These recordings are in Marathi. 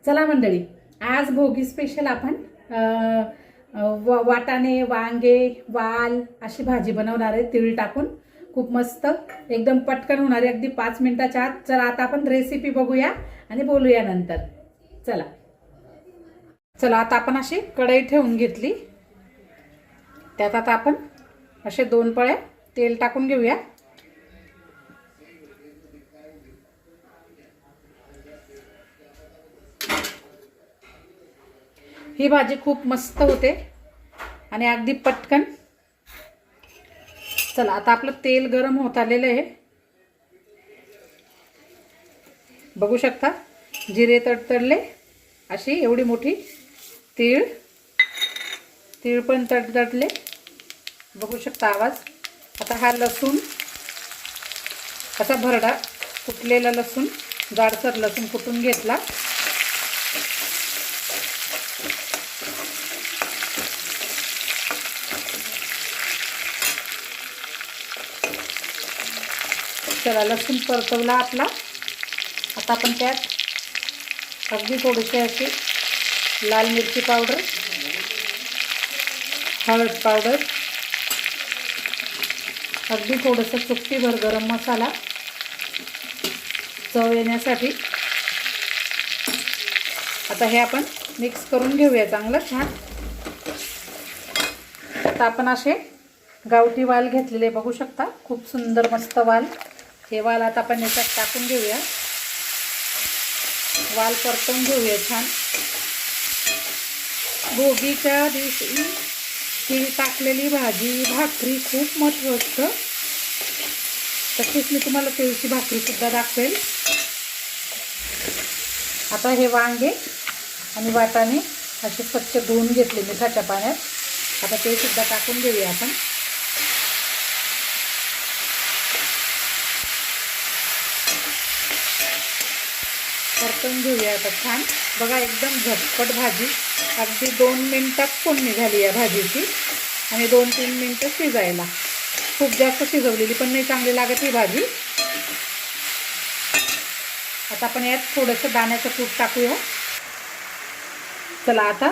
चला मंडळी, आज भोगी स्पेशल आपण वाटाणे, वांगे, वाल अशी भाजी बनवणार आहे तीळ टाकून. खूप मस्त एकदम पटकन होणार आहे, अगदी 5 मिनिटाच्या आत. चला आता आपण रेसिपी बघूया आणि बोलूया नंतर. चला आता आपण अशी कढई ठेवून घेतली. त्यात आता आपण असे 2 पळ्या तेल टाकून घेऊया. ही भाजी खूप मस्त होते आणि अगदी पटकन. चला आता आपलं तेल गरम होत आलेलं आहे. बघू शकता जिरे तडतडले. अशी एवढी मोठी तीळ पण तडतडले. बघू शकता आवाज. आता हा लसूण, असा भरडा कुटलेला लसूण, जाडसर लसूण कुटून घेतला. चला लसूण परतवला आपला. आता आपण त्यात अगदी थोडीशी अशी लाल मिरची पावडर, हळद पावडर, अगदी थोडंसं चुटकीभर गरम मसाला चव येण्यासाठी. आता हे आपण मिक्स करून घेऊया चांगलं छान. आता आपण असे गावठी वाल घेतलेले बघू शकता. खूप सुंदर मस्त वाल. हे वाल आता आपण याच्यात टाकून घेऊया. वाल परतवून घेऊया छान. भोगीच्या दिवशी तीळ टाकलेली भाजी भाकरी खूप महत्त्व असतं. तशीच मी तुम्हाला तिळची भाकरी सुद्धा दाखवेल. आता हे वांगे आणि वाटाणे असे स्वच्छ धुवून घेतले मिठाच्या पाण्यात. आता ते सुद्धा टाकून घेऊया आपण. परतून घेऊया आता छान. बघा एकदम झटपट भाजी. अगदी 2 मिनिटात फोडणी झाली या भाजीची आणि 2-3 मिनिटं शिजायला. खूप जास्त शिजवलेली पण नाही चांगली लागत ही भाजी. आता आपण यात थोडंसं दाण्याचं कूट टाकूया. चला आता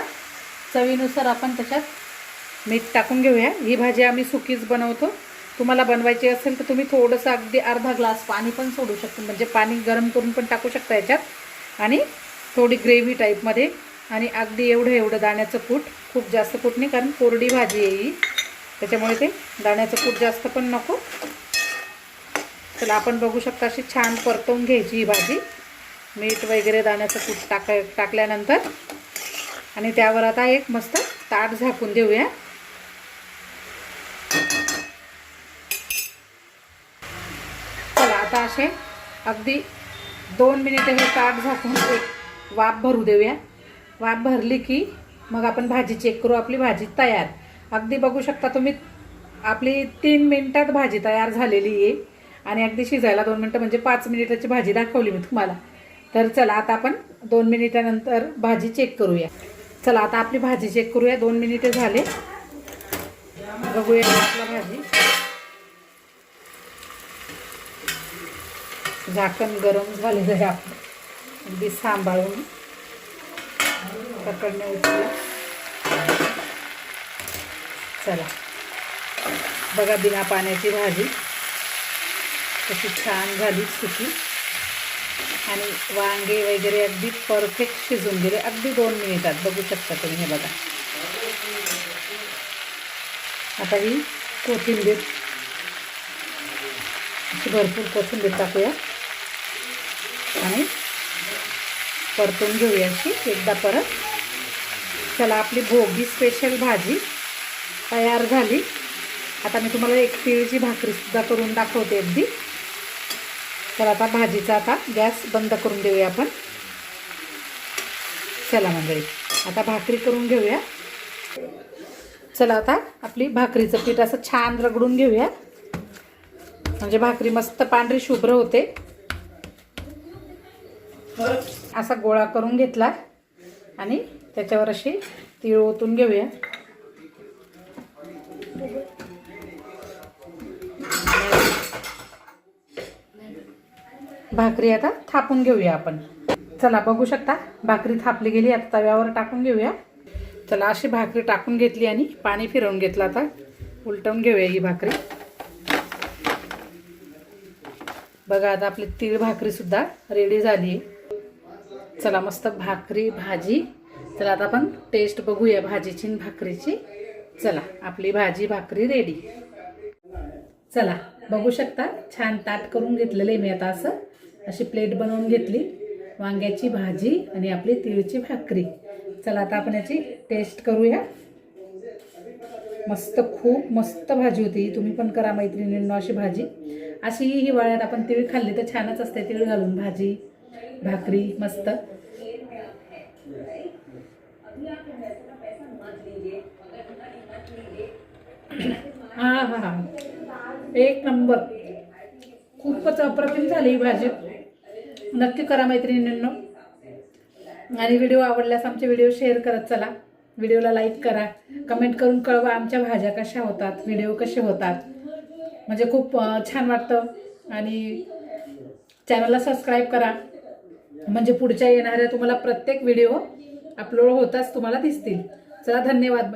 चवीनुसार आपण त्याच्यात मीठ टाकून घेऊया. ही भाजी आम्ही सुकीच बनवतो. तुम्हाला बनवायची असेल तर तुम्ही थोडंसं अगदी अर्धा ग्लास पाणी पण सोडू शकता. म्हणजे पाणी गरम करून पण टाकू शकता याच्यात. आणि थोडी ग्रेव्ही टाईपमध्ये. आणि अगदी एवढं दाण्याचं कूट. खूप जास्त कूट नाही, कारण कोरडी भाजी आहे ही, त्याच्यामुळे ते दाण्याचं कूट जास्त पण नको. चला आपण बघू शकता अशी छान परतवून घ्यायची ही भाजी. मीठ वगैरे दाण्याचं कूट टाकल्यानंतर. आणि त्यावर आता एक मस्त ताट झाकून देऊया. चला आता असे अगदी 2 मिनिटं हे ताट झाकून एक वाफ भरू देऊया. वाफ भरली की मग आपण भाजी चेक करू. आपली भाजी तयार. अगदी बघू शकता तुम्ही, आपली 3 मिनिटात भाजी तयार झालेली आहे. आणि अगदी शिजायला 2 मिनिटं, म्हणजे 5 मिनिटाची भाजी दाखवली मी तुम्हाला. तर चला आता आपण 2 मिनिटानंतर भाजी चेक करूया. चला आता आपली भाजी चेक करूया. 2 मिनिटे झाले. बघूया आपला भाजी. झाकण गरम झालेलं आहे. आपण अगदी सांभाळून पकडणे उचला. चला बघा बिना पाण्याची भाजी कशी छान झाली सुकी. आणि वांगे वगैरे अगदी परफेक्ट शिजून गेले. अगदी 2 मिनिटात बघू शकता तुम्ही. हे बघा. आता ही कोथिंबीर, भरपूर कोथिंबीर टाकूया आणि परतून घेऊया अशी एकदा परत. चला आपली भोगी स्पेशल भाजी तयार झाली. आता मी तुम्हाला एक तिळची भाकरी सुद्धा करून दाखवते अगदी. तर आता भाजीचा आता गॅस बंद करून देऊया आपण. चला मंडळी आता भाकरी करून घेऊया. चला आता आपली भाकरीचं पीठ असं छान रगडून घेऊया. म्हणजे भाकरी मस्त पांढरी शुभ्र होते. असा गोळा करून घेतला आणि त्याच्यावर अशी तीळ ओतून घेऊया. भाकरी आता थापून घेऊया आपण. चला बघू शकता भाकरी थापली गेली. आता तव्यावर टाकून घेऊया. चला अशी भाकरी टाकून घेतली आणि पाणी फिरवून घेतलं. आता उलटवून घेऊया ही भाकरी. बघा आता आपली तीळ भाकरी सुद्धा रेडी झाली. चला मस्त भाकरी भाजी. चला आता आपण टेस्ट बघूया भाजीची आणि भाकरीची. चला आपली भाजी भाकरी रेडी. चला बघू शकता छान ताट करून घेतलेलं आहे मी. आता असं अशी प्लेट बनवून घेतली. वांग्याची भाजी आणि आपली तिळची भाकरी. चला आता आपण याची टेस्ट करूया. मस्त खूप मस्त भाजी होती. तुम्ही पण करा मैत्रिणींनो अशी भाजी. अशी हिवाळ्यात आपण तीळ खाल्ली तर छानच असते. तीळ घालून भाजी भाकरी मस्त. हा हा हा एक नंबर. खूपच अप्रतिम झाली ही भाजी. नक्की करा मैत्रिणींनो. आणि व्हिडिओ आवडल्यास आमचे व्हिडिओ शेअर करत चला. व्हिडिओला लाईक करा. कमेंट करून कळवा आमच्या भाज्या कशा होतात, व्हिडिओ कसे होतात. म्हणजे खूप छान वाटतं. आणि चॅनलला सबस्क्राईब करा म्हणजे पुढच्या येणाऱ्या तुम्हाला प्रत्येक व्हिडिओ अपलोड होताच तुम्हाला दिसतील. चला धन्यवाद.